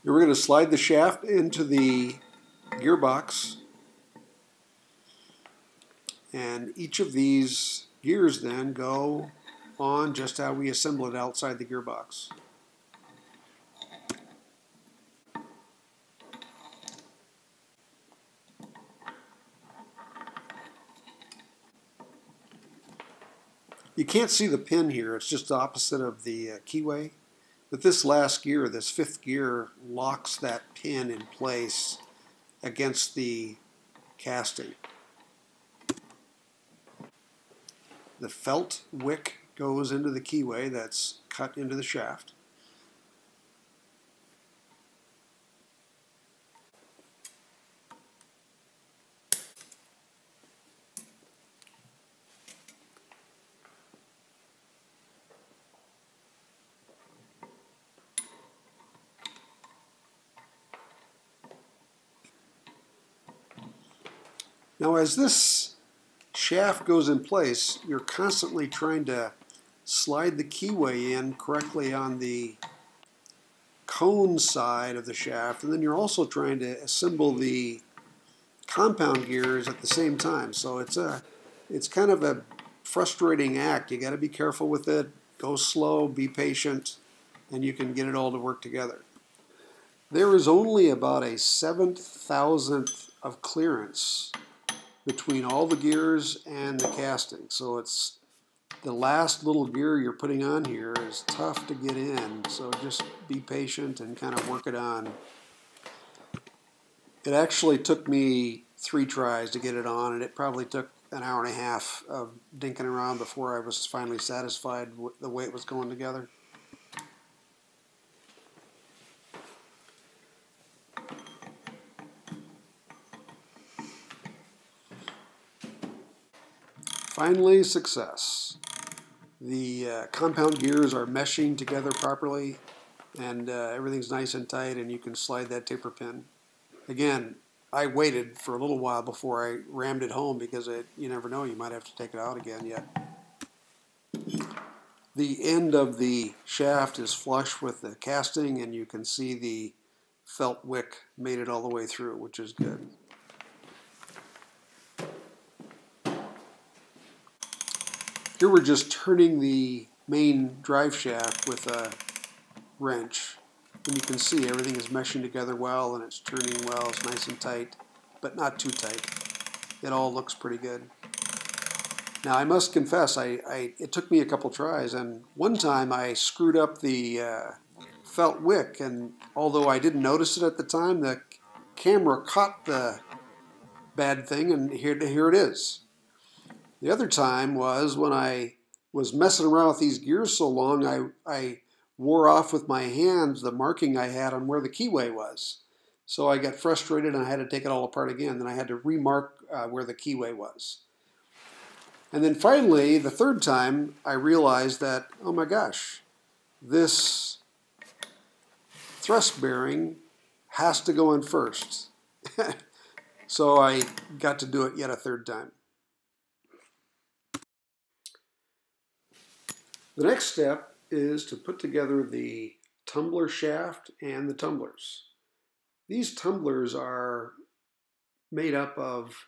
We're going to slide the shaft into the gearbox, and each of these gears then go on just how we assemble it outside the gearbox. You can't see the pin here, it's just the opposite of the keyway. But this last gear, this fifth gear, locks that pin in place against the casting. The felt wick goes into the keyway that's cut into the shaft. Now, as this shaft goes in place, you're constantly trying to slide the keyway in correctly on the cone side of the shaft, and then you're also trying to assemble the compound gears at the same time. So it's kind of a frustrating act. You got to be careful with it, go slow, be patient, and you can get it all to work together. There is only about a 7/1000th of clearance between all the gears and the casting. So it's the last little gear you're putting on here is tough to get in. So just be patient and kind of work it on. It actually took me 3 tries to get it on, and it probably took an hour and a half of dinking around before I was finally satisfied with the way it was going together. Finally, success. The compound gears are meshing together properly, and everything's nice and tight, and you can slide that taper pin. Again, I waited for a little while before I rammed it home because you never know, you might have to take it out again yet. The end of the shaft is flush with the casting, and you can see the felt wick made it all the way through, which is good. Here we're just turning the main drive shaft with a wrench, and you can see everything is meshing together well, and it's turning well. It's nice and tight, but not too tight. It all looks pretty good. Now I must confess, it took me a couple tries, and one time I screwed up the felt wick, and although I didn't notice it at the time, the camera caught the bad thing, and here it is. The other time was when I was messing around with these gears so long, I wore off with my hands the marking I had on where the keyway was. So I got frustrated and I had to take it all apart again. Then I had to remark where the keyway was. And then finally, the third time, I realized that, oh my gosh, this thrust bearing has to go in first. So I got to do it yet a third time. The next step is to put together the tumbler shaft and the tumblers. These tumblers are made up of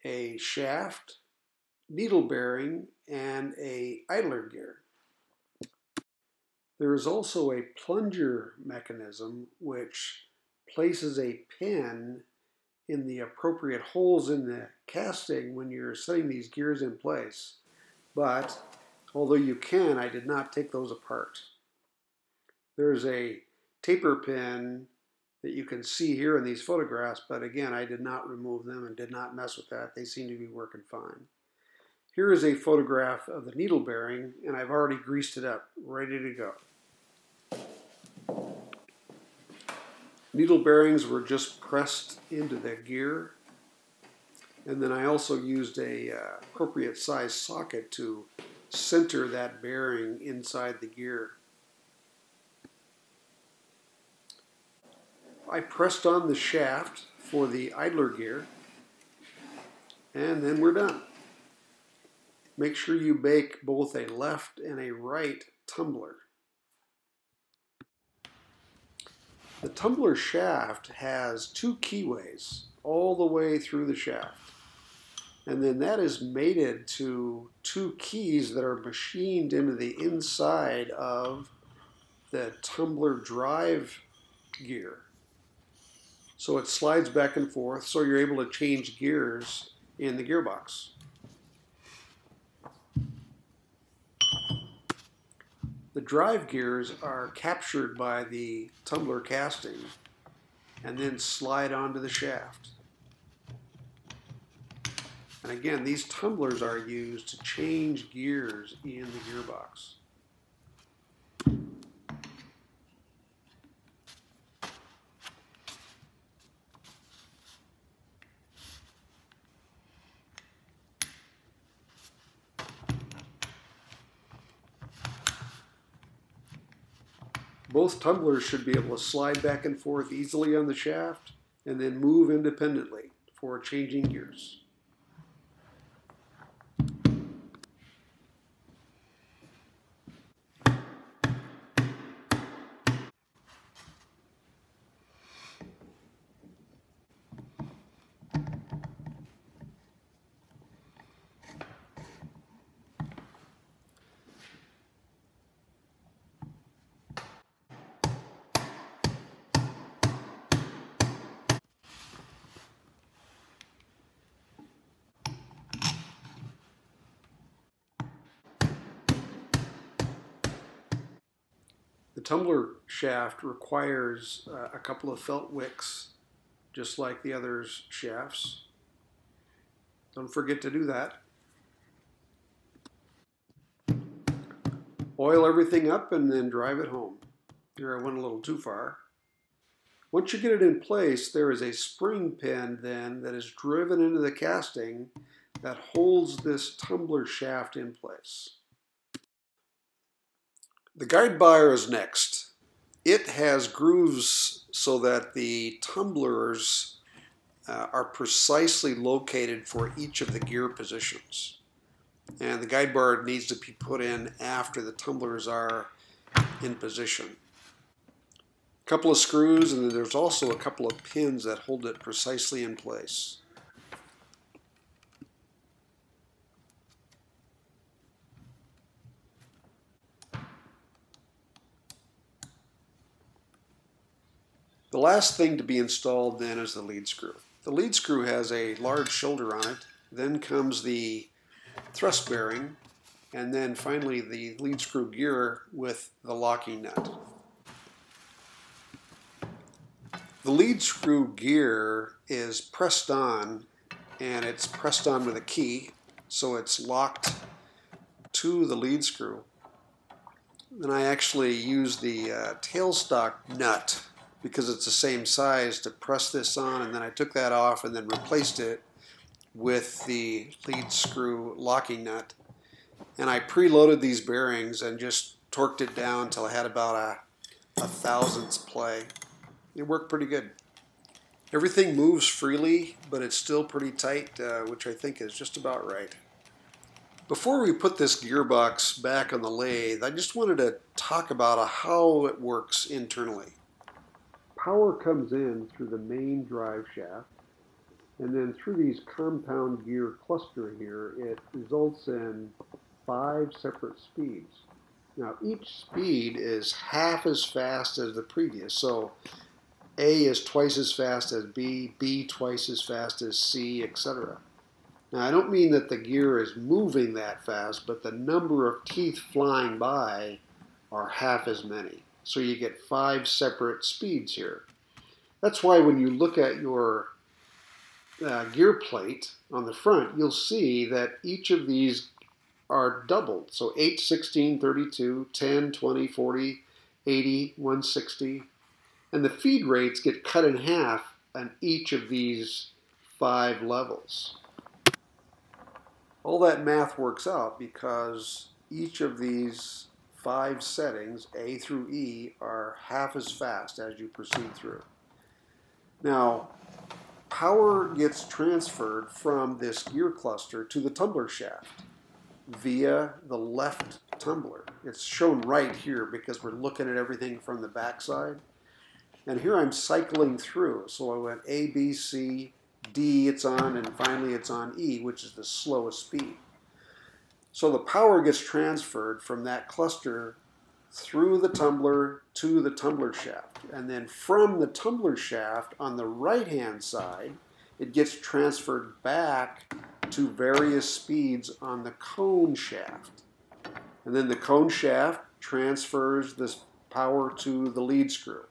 a shaft, needle bearing, and an idler gear. There is also a plunger mechanism which places a pin in the appropriate holes in the casting when you're setting these gears in place. But although you can, I did not take those apart. There's a taper pin that you can see here in these photographs, but again, I did not remove them and did not mess with that. They seem to be working fine. Here is a photograph of the needle bearing, and I've already greased it up, ready to go. Needle bearings were just pressed into the gear, and then I also used a appropriate size socket to center that bearing inside the gear. I pressed on the shaft for the idler gear, and then we're done. Make sure you bake both a left and a right tumbler. The tumbler shaft has two keyways all the way through the shaft. And then that is mated to two keys that are machined into the inside of the tumbler drive gear. So it slides back and forth, so you're able to change gears in the gearbox. The drive gears are captured by the tumbler casting and then slide onto the shaft. And again, these tumblers are used to change gears in the gearbox. Both tumblers should be able to slide back and forth easily on the shaft and then move independently for changing gears. The tumbler shaft requires a couple of felt wicks, just like the other shafts. Don't forget to do that. Oil everything up and then drive it home. Here I went a little too far. Once you get it in place, there is a spring pin then that is driven into the casting that holds this tumbler shaft in place. The guide bar is next. It has grooves so that the tumblers are precisely located for each of the gear positions. And the guide bar needs to be put in after the tumblers are in position. A couple of screws, and then there's also a couple of pins that hold it precisely in place. The last thing to be installed then is the lead screw. The lead screw has a large shoulder on it, then comes the thrust bearing, and then finally the lead screw gear with the locking nut. The lead screw gear is pressed on, and it's pressed on with a key, so it's locked to the lead screw. Then I actually use the tailstock nut because it's the same size to press this on, and then I took that off and then replaced it with the lead screw locking nut. And I preloaded these bearings and just torqued it down until I had about a thousandths play. It worked pretty good. Everything moves freely, but it's still pretty tight, which I think is just about right. Before we put this gearbox back on the lathe, I just wanted to talk about how it works internally. Power comes in through the main drive shaft, and then through these compound gear cluster here, it results in 5 separate speeds. Now each speed is half as fast as the previous, so A is twice as fast as B, B twice as fast as C, etc. Now I don't mean that the gear is moving that fast, but the number of teeth flying by are half as many. So you get 5 separate speeds here. That's why when you look at your gear plate on the front, you'll see that each of these are doubled. So 8, 16, 32, 10, 20, 40, 80, 160. And the feed rates get cut in half on each of these 5 levels. All that math works out because each of these 5 settings, A through E, are half as fast as you proceed through. Now, power gets transferred from this gear cluster to the tumbler shaft via the left tumbler. It's shown right here because we're looking at everything from the back side. And here I'm cycling through. So I went A, B, C, D, it's on, and finally it's on E, which is the slowest speed. So the power gets transferred from that cluster through the tumbler to the tumbler shaft. And then from the tumbler shaft on the right-hand side, it gets transferred back to various speeds on the cone shaft. And then the cone shaft transfers this power to the lead screw.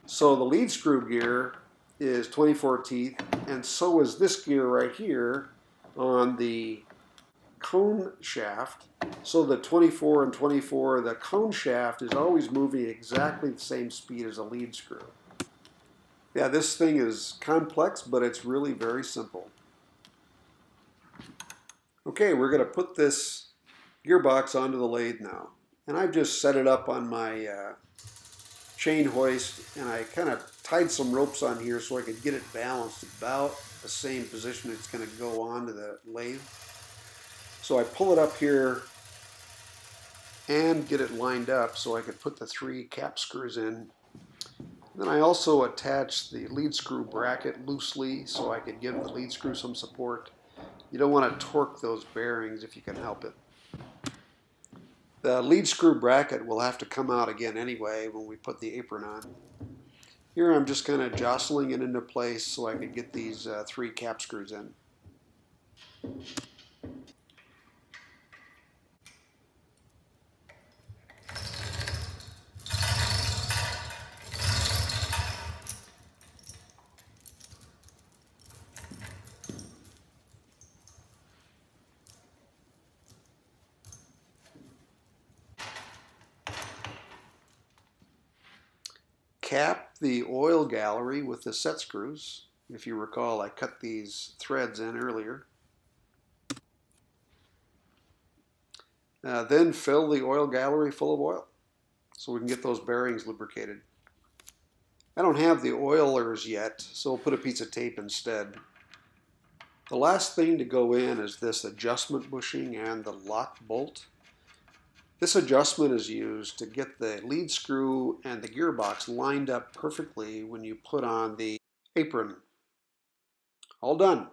So the lead screw gear is 24 teeth, and so is this gear right here on the cone shaft. So the 24 and 24, the cone shaft is always moving exactly the same speed as a lead screw. Yeah, this thing is complex, but it's really very simple. Okay, we're going to put this gearbox onto the lathe now. And I've just set it up on my chain hoist, and I kind of tied some ropes on here so I could get it balanced about the same position it's going to go onto the lathe. So I pull it up here and get it lined up so I could put the 3 cap screws in. Then I also attached the lead screw bracket loosely so I could give the lead screw some support. You don't want to torque those bearings if you can help it. The lead screw bracket will have to come out again anyway when we put the apron on. Here I'm just kind of jostling it into place so I could get these 3 cap screws in. Cap the oil gallery with the set screws. If you recall, I cut these threads in earlier. Then fill the oil gallery full of oil so we can get those bearings lubricated. I don't have the oilers yet, so we'll put a piece of tape instead. The last thing to go in is this adjustment bushing and the lock bolt. This adjustment is used to get the lead screw and the gearbox lined up perfectly when you put on the apron. All done.